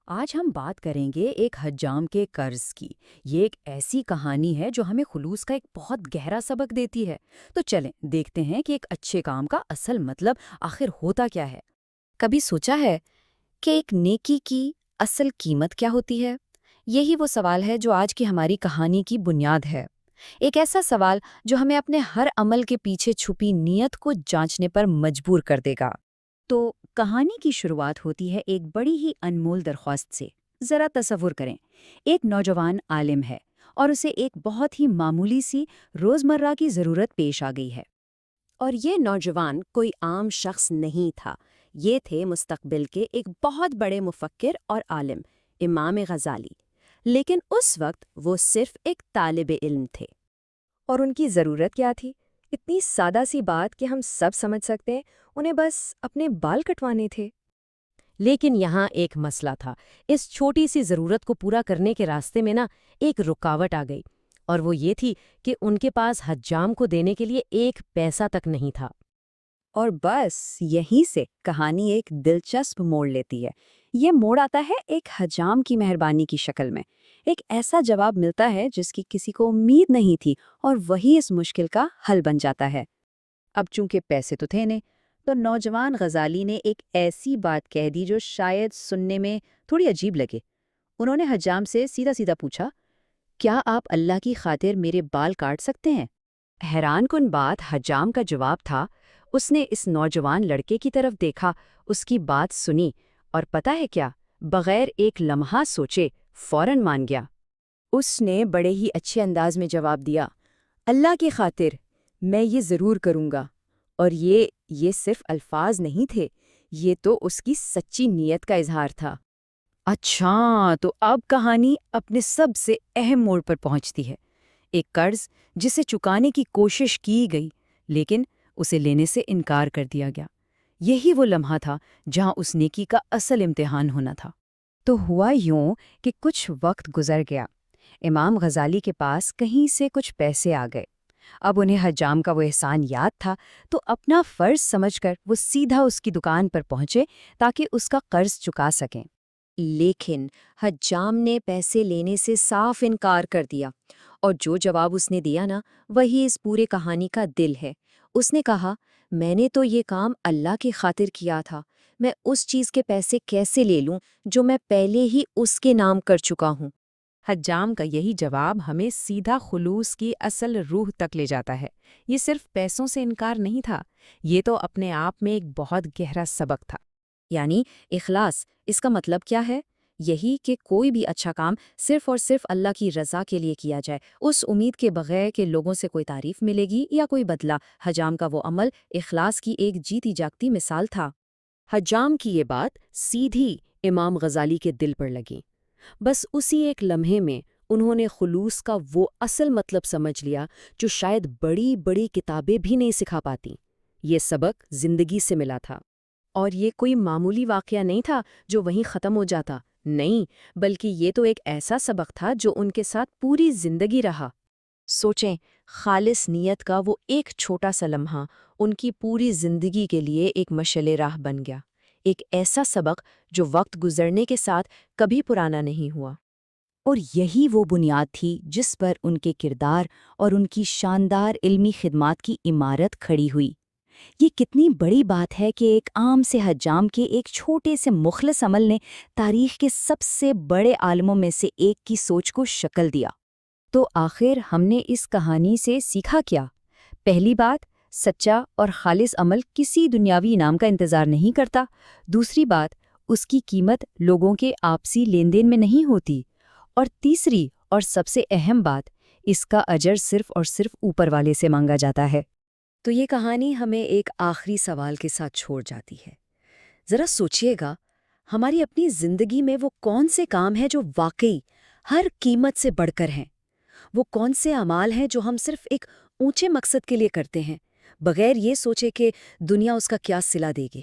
آج ہم بات کریں گے ایک حجام کے قرض کی۔ یہ ایک ایسی کہانی ہے جو ہمیں خلوص کا ایک بہت گہرا سبق دیتی ہے۔ تو چلیں دیکھتے ہیں کہ ایک اچھے کام کا اصل مطلب آخر ہوتا کیا ہے۔ کبھی سوچا ہے کہ ایک نیکی کی اصل قیمت کیا ہوتی ہے؟ یہی وہ سوال ہے جو آج کی ہماری کہانی کی بنیاد ہے۔ ایک ایسا سوال جو ہمیں اپنے ہر عمل کے پیچھے چھپی نیت کو جانچنے پر مجبور کر دے گا۔ تو کہانی کی شروعات ہوتی ہے ایک بڑی ہی انمول درخواست سے۔ ذرا تصور کریں، ایک نوجوان عالم ہے اور اسے ایک بہت ہی معمولی سی روزمرہ کی ضرورت پیش آ گئی ہے۔ اور یہ نوجوان کوئی عام شخص نہیں تھا، یہ تھے مستقبل کے ایک بہت بڑے مفکر اور عالم، امام غزالی۔ لیکن اس وقت وہ صرف ایک طالب علم تھے۔ اور ان کی ضرورت کیا تھی؟ اتنی سادہ سی بات کہ ہم سب سمجھ سکتے ہیں، انہیں بس اپنے بال کٹوانے تھے۔ لیکن یہاں ایک مسئلہ تھا۔ اس چھوٹی سی ضرورت کو پورا کرنے کے راستے میں ایک رکاوٹ آ گئی، اور وہ یہ تھی کہ ان کے پاس حجام کو دینے کے لیے ایک پیسہ تک نہیں تھا۔ اور بس یہیں سے کہانی ایک دلچسپ موڑ لیتی ہے۔ یہ موڑ آتا ہے ایک حجام کی مہربانی کی شکل میں۔ ایک ایسا جواب ملتا ہے جس کی کسی کو امید نہیں تھی، اور وہی اس مشکل کا حل بن جاتا ہے۔ اب چونکہ پیسے تو تھے نہیں، تو نوجوان غزالی نے ایک ایسی بات کہہ دی جو شاید سننے میں تھوڑی عجیب لگے۔ انہوں نے حجام سے سیدھا سیدھا پوچھا، کیا آپ اللہ کی خاطر میرے بال کاٹ سکتے ہیں؟ حیران کن بات حجام کا جواب تھا۔ اس نے اس نوجوان لڑکے کی طرف دیکھا، اس کی بات سنی، اور پتہ ہے کیا؟ بغیر ایک لمحہ سوچے فوراً مان گیا۔ اس نے بڑے ہی اچھے انداز میں جواب دیا، اللہ کی خاطر میں یہ ضرور کروں گا۔ اور یہ صرف الفاظ نہیں تھے، یہ تو اس کی سچی نیت کا اظہار تھا۔ اچھا، تو اب کہانی اپنے سب سے اہم موڑ پر پہنچتی ہے۔ ایک قرض جسے چکانے کی کوشش کی گئی، لیکن اسے لینے سے انکار کر دیا گیا۔ یہی وہ لمحہ تھا جہاں اس نیکی کا اصل امتحان ہونا تھا۔ تو ہوا یوں کہ کچھ وقت گزر گیا۔ امام غزالی کے پاس کہیں سے کچھ پیسے آ گئے۔ اب انہیں حجام کا وہ احسان یاد تھا، تو اپنا فرض سمجھ کر وہ سیدھا اس کی دکان پر پہنچے تاکہ اس کا قرض چکا سکیں۔ لیکن حجام نے پیسے لینے سے صاف انکار کر دیا، اور جو جواب اس نے دیا وہی اس پورے کہانی کا دل ہے۔ اس نے کہا، میں نے تو یہ کام اللہ کی خاطر کیا تھا، میں اس چیز کے پیسے کیسے لے لوں جو میں پہلے ہی اس کے نام کر چکا ہوں؟ حجام کا یہی جواب ہمیں سیدھا خلوص کی اصل روح تک لے جاتا ہے۔ یہ صرف پیسوں سے انکار نہیں تھا، یہ تو اپنے آپ میں ایک بہت گہرا سبق تھا۔ یعنی اخلاص، اس کا مطلب کیا ہے؟ یہی کہ کوئی بھی اچھا کام صرف اور صرف اللہ کی رضا کے لیے کیا جائے، اس امید کے بغیر کہ لوگوں سے کوئی تعریف ملے گی یا کوئی بدلہ۔ حجام کا وہ عمل اخلاص کی ایک جیتی جاگتی مثال تھا۔ حجام کی یہ بات سیدھی امام غزالی کے دل پر لگی۔ بس اسی ایک لمحے میں انہوں نے خلوص کا وہ اصل مطلب سمجھ لیا جو شاید بڑی بڑی کتابیں بھی نہیں سکھا پاتی۔ یہ سبق زندگی سے ملا تھا، اور یہ کوئی معمولی واقعہ نہیں تھا جو وہیں ختم ہو جاتا، نہیں، بلکہ یہ تو ایک ایسا سبق تھا جو ان کے ساتھ پوری زندگی رہا۔ سوچیں، خالص نیت کا وہ ایک چھوٹا سا لمحہ ان کی پوری زندگی کے لیے ایک مشعل راہ بن گیا، ایک ایسا سبق جو وقت گزرنے کے ساتھ کبھی پرانا نہیں ہوا۔ اور یہی وہ بنیاد تھی جس پر ان کے کردار اور ان کی شاندار علمی خدمات کی عمارت کھڑی ہوئی۔ یہ کتنی بڑی بات ہے کہ ایک عام سے حجام کے ایک چھوٹے سے مخلص عمل نے تاریخ کے سب سے بڑے عالموں میں سے ایک کی سوچ کو شکل دیا۔ تو آخر ہم نے اس کہانی سے سیکھا کیا؟ پہلی بات، سچا اور خالص عمل کسی دنیاوی انعام کا انتظار نہیں کرتا۔ دوسری بات، اس کی قیمت لوگوں کے آپسی لین دین میں نہیں ہوتی۔ اور تیسری اور سب سے اہم بات، اس کا اجر صرف اور صرف اوپر والے سے مانگا جاتا ہے۔ تو یہ کہانی ہمیں ایک آخری سوال کے ساتھ چھوڑ جاتی ہے۔ ذرا سوچئے گا، ہماری اپنی زندگی میں وہ کون سے کام ہیں جو واقعی ہر قیمت سے بڑھ کر ہیں؟ وہ کون سے اعمال ہیں جو ہم صرف ایک اونچے مقصد کے لیے کرتے ہیں، بغیر یہ سوچے کہ دنیا اس کا کیا صلہ دے گی؟